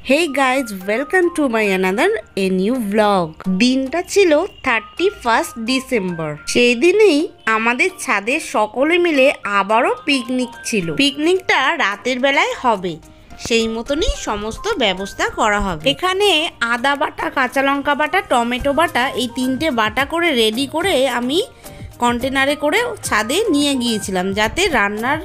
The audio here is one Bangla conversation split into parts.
Hey guys, welcome to my another a new vlog. দিনটা ছিল 31st ডিসেম্বর। সেই দিনেই আমাদের ছাদে সকলে মিলে আবারও পিকনিক ছিল। পিকনিকটা রাতের বেলায় হবে, সেই মতনই সমস্ত ব্যবস্থা করা হবে। এখানে আদা বাটা, কাঁচা লঙ্কা বাটা, টমেটো বাটা এই তিনটে বাটা করে রেডি করে আমি কন্টেনারে করে ছাদে নিয়ে গিয়েছিলাম, যাতে রান্নার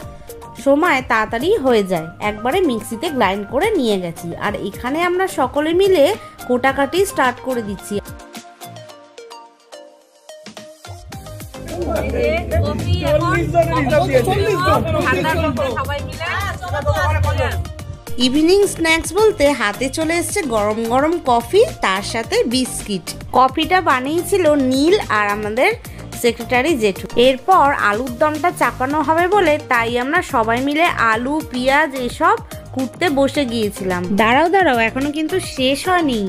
সময় তাড়াতাড়ি হয়ে যায়। একবারে মিক্সিতে গ্রাইন্ড করে নিয়ে গেছি। আর এখানে আমরা সকলে মিলে কোটাকাটি স্টার্ট করে দিচ্ছি। ইভিনিং স্ন্যাক্স বলতে হাতে চলে এসছে গরম গরম কফি, তার সাথে বিস্কিট। কফিটা বানিয়েছিল নীল আর আমাদের সেক্রেটারি জেঠু। এরপর আলুর দমটা চাপানো হবে বলে তাই আমরা সবাই মিলে আলু, পেঁয়াজ এসব কুটতে বসে গিয়েছিলাম। দাঁড়াও এখনো কিন্তু শেষ হয়নি।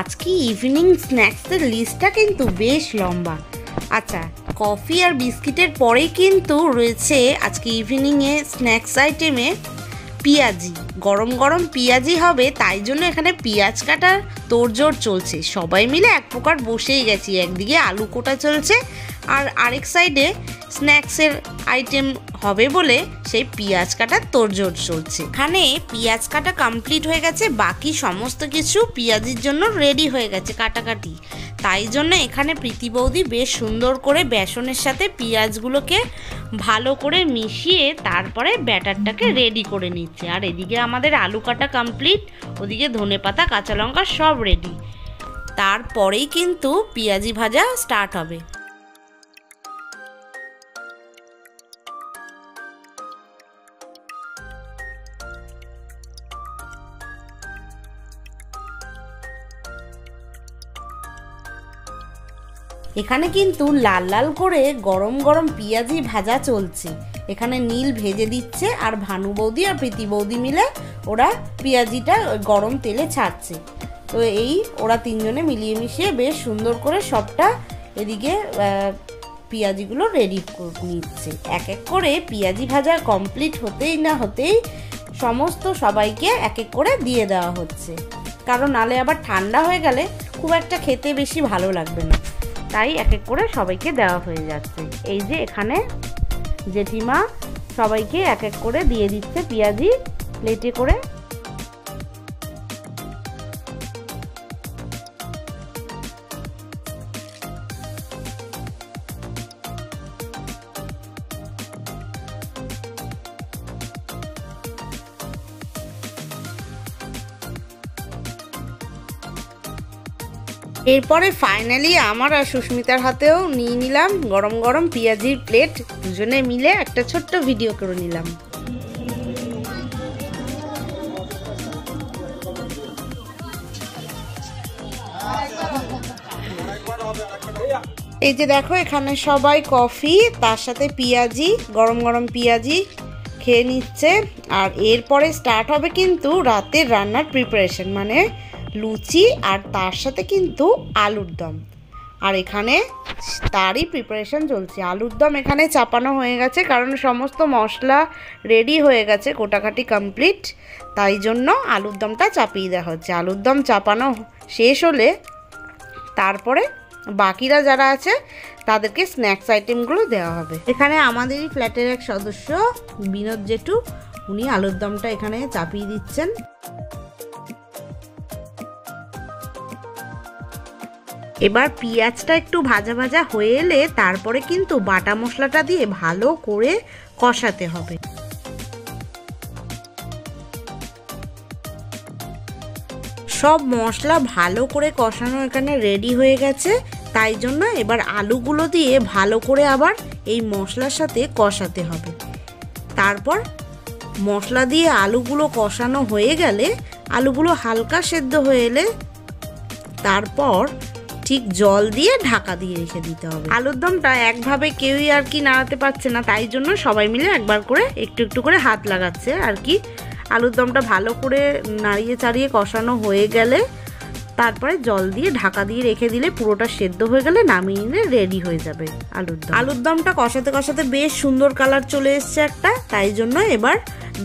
আজকে ইভিনিং স্ন্যাক্সের লিস্টটা কিন্তু বেশ লম্বা। আচ্ছা, কফি আর বিস্কিটের পরেই কিন্তু রয়েছে আজকে ইভিনিংয়ে স্ন্যাক্স আইটেমে পেঁয়াজি। গরম গরম পেঁয়াজি হবে, তাই জন্য এখানে পেঁয়াজ কাটার তোড়জোড় চলছে। সবাই মিলে এক প্রকার বসেই গেছি। একদিকে আলু কোটা চলছে আর আরেক সাইডে স্ন্যাক্সের আইটেম হবে বলে সেই পেঁয়াজ কাটার তোড়জোড় চলছে। এখানে পেঁয়াজ কাটা কমপ্লিট হয়ে গেছে, বাকি সমস্ত কিছু পেঁয়াজির জন্য রেডি হয়ে গেছে কাটাকাটি। তাই জন্য এখানে প্রীতি বৌদি বেশ সুন্দর করে বেসনের সাথে পেঁয়াজগুলোকে ভালো করে মিশিয়ে তারপরে ব্যাটারটাকে রেডি করে নিচ্ছে। আর এদিকে আমাদের আলু কাটা কমপ্লিট, ওদিকে ধনেপাতা, কাঁচা লঙ্কা সব রেডি। তারপরেই কিন্তু পেঁয়াজি ভাজা স্টার্ট হবে। এখানে কিন্তু লাল লাল করে গরম গরম পেঁয়াজি ভাজা চলছে। এখানে নীল ভেজে দিচ্ছে আর ভানু বৌদি আর প্রীতি বৌদি মিলে ওরা পেঁয়াজিটা গরম তেলে ছাড়ছে। তো এই ওরা তিনজনে মিলিয়ে মিশিয়ে বেশ সুন্দর করে সবটা এদিকে পেঁয়াজিগুলো রেডি করে নিচ্ছে। এক এক করে পেঁয়াজি ভাজা কমপ্লিট হতেই না হতেই সমস্ত সবাইকে এক এক করে দিয়ে দেওয়া হচ্ছে, কারণ নালে আবার ঠান্ডা হয়ে গেলে খুব একটা খেতে বেশি ভালো লাগবে না। তাই এক এক করে সবাইকে দেওয়া হয়ে যাচ্ছে। এই যে এখানে জেঠিমা সবাইকে এক এক করে দিয়ে দিচ্ছে পেঁয়াজি প্লেটে করে। এরপরে ফাইনালি আমার আর সুস্মিতার হাতেও নিয়ে নিলাম গরম গরম পেঁয়াজির প্লেট। দুজনে মিলে একটা ছোট্ট ভিডিও করে নিলাম। এই যে দেখো, এখানে সবাই কফি তার সাথে পেঁয়াজি, গরম গরম পেঁয়াজি খেয়ে নিচ্ছে। আর এরপরে স্টার্ট হবে কিন্তু রাতের রান্নার প্রিপারেশন, মানে লুচি আর তার সাথে কিন্তু আলুর দম। আর এখানে তারই প্রিপারেশন চলছে। আলুর দম এখানে চাপানো হয়ে গেছে, কারণ সমস্ত মশলা রেডি হয়ে গেছে, কোটাকাটি কমপ্লিট। তাই জন্য আলুর দমটা চাপিয়ে দেওয়া হচ্ছে। আলুর দম চাপানো শেষ হলে তারপরে বাকিরা যারা আছে তাদেরকে স্ন্যাক্স আইটেমগুলো দেওয়া হবে। এখানে আমাদেরই ফ্ল্যাটের এক সদস্য বিনোদ জেঠু, উনি আলুর দমটা এখানে চাপিয়ে দিচ্ছেন। এবার পেঁয়াজটা একটু ভাজা ভাজা হয়ে এলে তারপরে কিন্তু বাটা মশলাটা দিয়ে ভালো করে কষাতে হবে। সব মশলা ভালো করে কষানো এখানে রেডি হয়ে গেছে। তাই জন্য এবার আলুগুলো দিয়ে ভালো করে আবার এই মশলার সাথে কষাতে হবে। তারপর মশলা দিয়ে আলুগুলো কষানো হয়ে গেলে, আলুগুলো হালকা সেদ্ধ হয়ে এলে তারপর ঠিক জল দিয়ে ঢাকা দিয়ে রেখে দিতে হবে। আলুর দমটা একভাবে কেউই আর কি নাড়াতে পারছে না, তাই জন্য সবাই মিলে একবার করে একটু একটু করে হাত লাগাচ্ছে আর কি। আলুর দমটা ভালো করে নাড়িয়ে চাড়িয়ে কষানো হয়ে গেলে তারপরে জল দিয়ে ঢাকা দিয়ে রেখে দিলে পুরোটা সেদ্ধ হয়ে গেলে নামিয়ে নিলে রেডি হয়ে যাবে আলুর দম। আলুর দমটা কষাতে কষাতে বেশ সুন্দর কালার চলে এসছে একটা, তাই জন্য এবার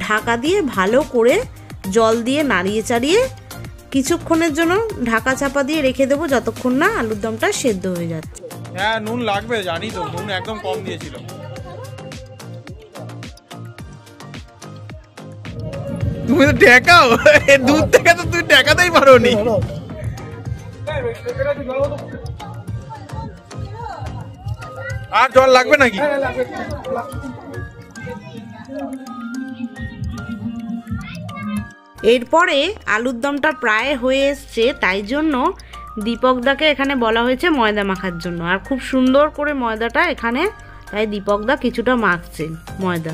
ঢাকা দিয়ে ভালো করে জল দিয়ে নাড়িয়ে চাড়িয়ে কিছুক্ষণের জন্য ঢাকা চাপা দিয়ে রেখে দেবো যতক্ষণ না আলুর দমটা সেদ্ধ হয়ে যাচ্ছে। হ্যাঁ নুন লাগবে, জানি তো, নুন একদম কম দিয়েছিল। তুমি তো ঢেকাও, দুধ থেকে তো তুই ঢেকাতেই পারো নি। আর জল লাগবে নাকি? এরপরে আলুর দমটা প্রায় হয়ে এসছে, তাই জন্য দীপকদাকে এখানে বলা হয়েছে ময়দা মাখার জন্য। আর খুব সুন্দর করে ময়দাটা এখানে, তাই দীপকদা কিছুটা মাখছে ময়দা।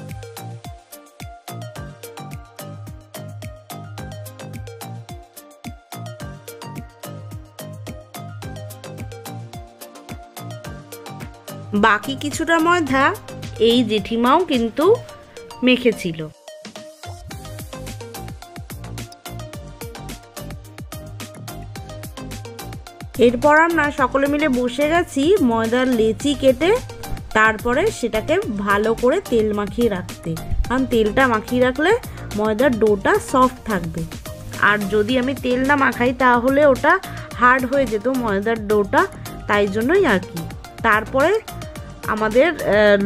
বাকি কিছুটা ময়দা এই জেঠিমাও কিন্তু মেখেছিল। এরপর আমরা সকলে মিলে বসে গেছি ময়দার লেচি কেটে, তারপরে সেটাকে ভালো করে তেল মাখিয়ে রাখতে, কারণ তেলটা মাখিয়ে রাখলে ময়দার ডোটা সফট থাকবে। আর যদি আমি তেল না মাখাই তাহলে ওটা হার্ড হয়ে যেত ময়দার ডোটা, তাই জন্যই আর কি। তারপরে আমাদের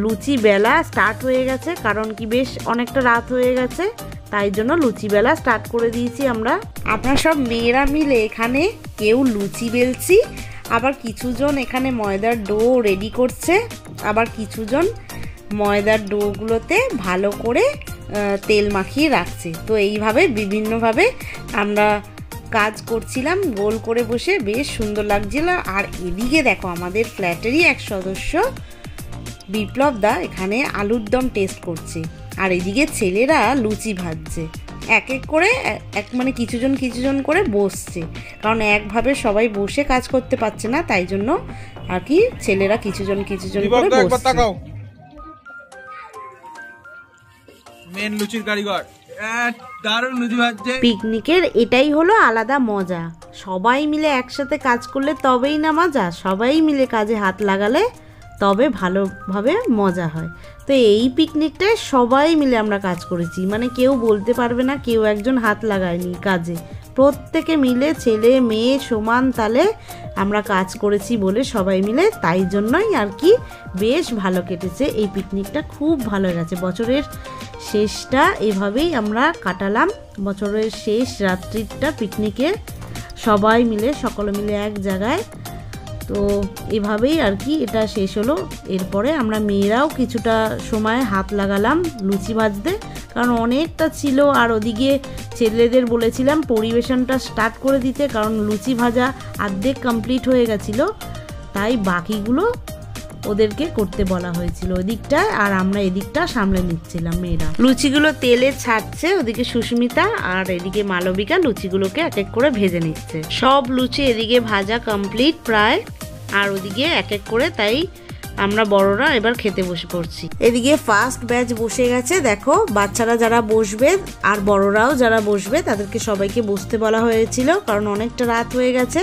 লুচি বেলা স্টার্ট হয়ে গেছে, কারণ কি বেশ অনেকটা রাত হয়ে গেছে, তাই জন্য লুচি বেলা স্টার্ট করে দিয়েছি আমরা। আপনারা সব মেয়েরা মিলে এখানে কেউ লুচি বেলছি, আবার কিছুজন এখানে ময়দার ডো রেডি করছে, আবার কিছুজন ময়দার ডোগুলোতে ভালো করে তেল মাখিয়ে রাখছে। তো এইভাবে বিভিন্নভাবে আমরা কাজ করছিলাম গোল করে বসে, বেশ সুন্দর লাগছিল। আর এদিকে দেখো আমাদের ফ্ল্যাটেরই এক সদস্য বিপ্লব দা এখানে আলুর দম টেস্ট করছে, আর এদিকে ছেলেরা লুচি ভাজছে। এক এক করে মানে কিছুজন করে বসছে, কারণ একভাবে সবাই বসে কাজ করতে পারছে না, তাই জন্য আর কি ছেলেরা কিছুজন করে বসছে। মেন লুচির কারিগর দারুণ লুচি ভাজছে। পিকনিকের এটাই হলো আলাদা মজা, সবাই মিলে একসাথে কাজ করলে তবেই না মজা, সবাই মিলে কাজে হাত লাগালে তবে ভালোভাবে মজা হয়। তো এই পিকনিকটায় সবাই মিলে আমরা কাজ করেছি, মানে কেউ বলতে পারবে না কেউ একজন হাত লাগায়নি কাজে, প্রত্যেকে মিলে ছেলে মেয়ে সমান তালে আমরা কাজ করেছি বলে সবাই মিলে, তাই জন্যই আর কি বেশ ভালো কেটেছে এই পিকনিকটা, খুব ভালো গেছে। বছরের শেষটা এভাবেই আমরা কাটালাম, বছরের শেষ রাত্রিটা পিকনিকে সবাই মিলে সকলে মিলে এক জায়গায়। তো এভাবেই আর কি এটা শেষ হলো। এরপরে আমরা মেয়েরাও কিছুটা সময় হাত লাগালাম লুচি ভাজতে, কারণ অনেকটা ছিল। আর ওদিকে ছেলেদের বলেছিলাম পরিবেশনটা স্টার্ট করে দিতে, কারণ লুচি ভাজা অর্ধেক কমপ্লিট হয়ে গেছিলো, তাই বাকিগুলো ওদেরকে করতে বলা হয়েছিল ওদিকটায়, আর আমরা এদিকটা সামলে নিচ্ছিলাম। মেয়েরা লুচিগুলো তেলে ছাড়ছে, ওদিকে সুস্মিতা আর এদিকে মালবিকা লুচিগুলোকে এক এক করে ভেজে নিচ্ছে। সব লুচি এদিকে ভাজা কমপ্লিট প্রায়, আর ওদিকে এক এক করে, তাই আমরা বড়রা এবার খেতে বসে পড়ছি। এদিকে ফার্স্ট ব্যাচ বসে গেছে, দেখো বাচ্চারা যারা বসবে আর বড়রাও যারা বসবে তাদেরকে সবাইকে বসতে বলা হয়েছিল, কারণ অনেকটা রাত হয়ে গেছে।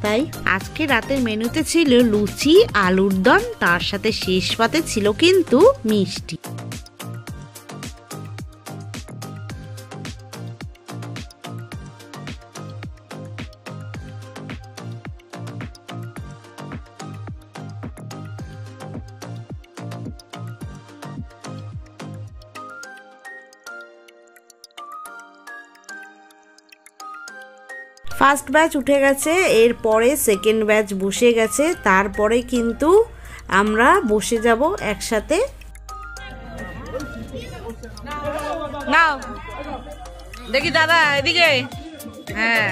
তাই আজকে রাতের মেনুতে ছিল লুচি, আলুর দম, তার সাথে শেষ পাতে ছিল কিন্তু মিষ্টি। ফার্স্ট ব্যাচ উঠে গেছে, এরপরে সেকেন্ড ব্যাচ বসে গেছে, তারপরে কিন্তু আমরা বসে যাব একসাথে। নাও দেখি দাদা এদিকে, হ্যাঁ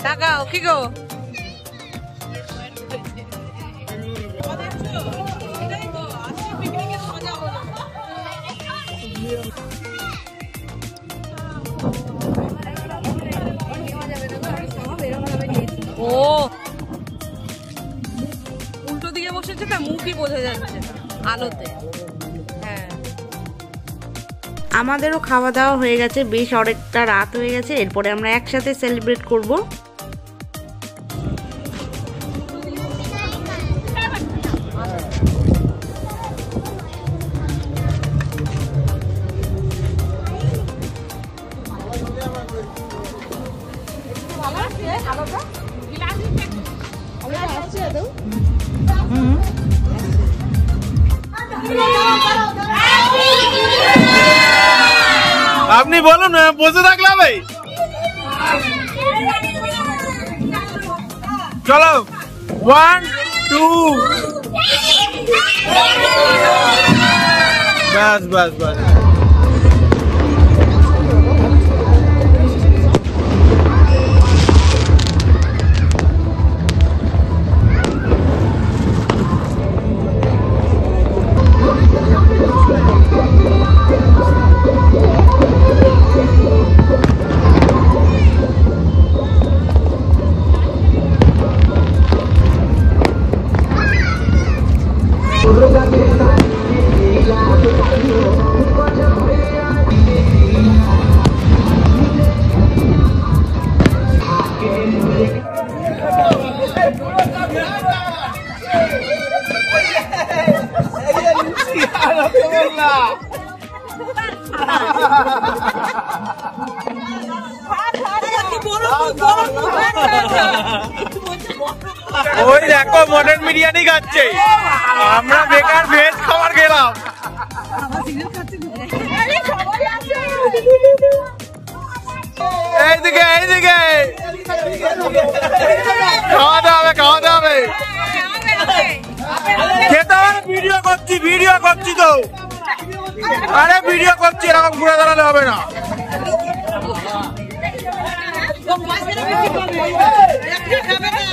তাকাও, কি গো ও উল্টো দিকে বসেছে না, মুখই বোঝা যাচ্ছে আলোতে। হ্যাঁ আমাদেরও খাওয়া দাওয়া হয়ে গেছে, বেশ অনেকটা রাত হয়ে গেছে। এরপরে আমরা একসাথে সেলিব্রেট করব। আপনি বলুন, বসে থাকলে ভাই। চলো 1 2 বাস বাস বাস। ওই দেখো মটন বিরিয়ানি খাচ্ছে, আমরা বেকার ভেজ খাবার খেলাম। এইদিকে এইদিকে খাওয়াতে হবে, খাওয়াতে হবে, খেতে হবে। ভিডিও করছি তো, আরে ভিডিও করছি, এরকম ঘুরে দাঁড়ালে হবে না।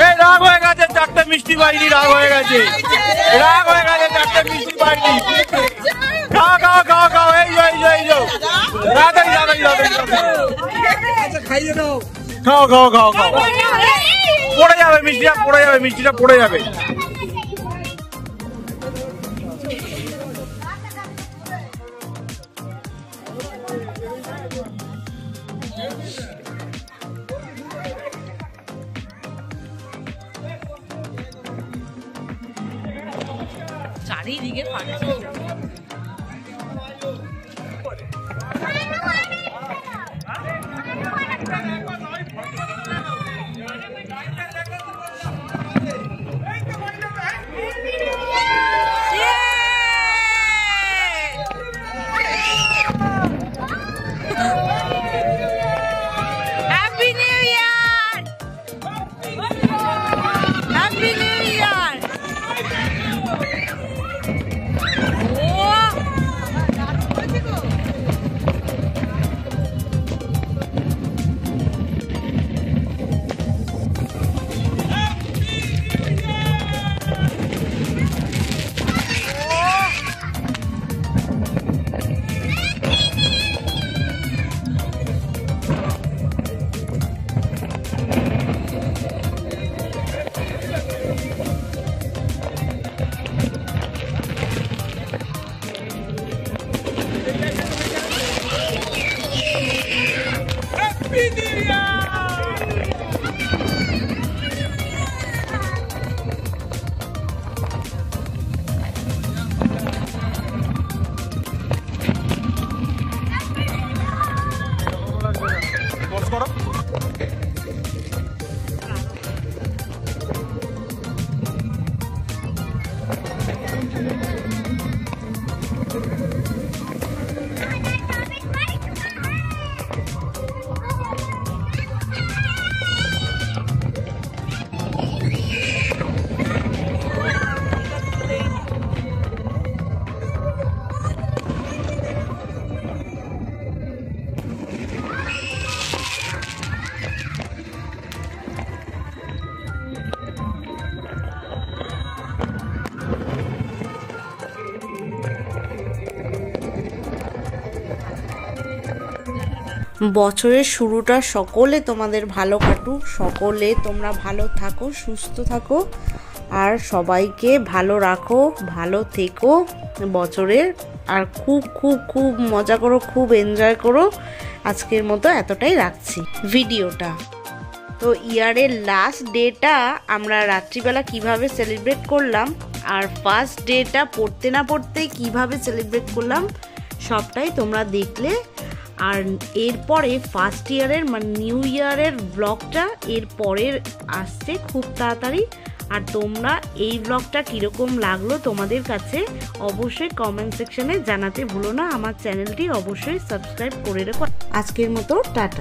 এই রাগ হয়ে গেছে, 4টে মিষ্টি পাইনি, রাগ হয়ে গেছে, রাগ হয়ে গেছে, 4টে মিষ্টি পাইনি। খাও খাও খাও খাও, এই যো এই যো এই যো, রাতাই রাতাই রাতাই খাও খাও খাও খাও। পড়ে যাবে মিষ্টিটা, পড়ে যাবে মিষ্টিটা, পড়ে যাবে। চারিদিকে ফাটছে। বছরের শুরুটা সকলে তোমাদের ভালো কাটুক, সকলে তোমরা ভালো থাকো, সুস্থ থাকো, আর সবাইকে ভালো রাখো, ভালো থেকো বছরের। আর খুব খুব খুব মজা করো, খুব এনজয় করো। আজকের মতো এতটাই রাখছি ভিডিওটা। তো ইয়ারের লাস্ট ডেটা আমরা রাত্রিবেলা কিভাবে সেলিব্রেট করলাম, আর ফার্স্ট ডেটা পড়তে না পড়তেই কিভাবে সেলিব্রেট করলাম, সবটাই তোমরা দেখলে। আর এরপরে ফার্স্ট ইয়ারের মানে নিউ ইয়ারের ব্লগটা এর পরের আসছে খুব তাড়াতাড়ি। আর তোমরা এই ব্লগটা কীরকম লাগলো তোমাদের কাছে অবশ্যই কমেন্ট সেকশনে জানাতে ভুলো না। আমার চ্যানেলটি অবশ্যই সাবস্ক্রাইব করে রেখো। আজকের মতো টাটা।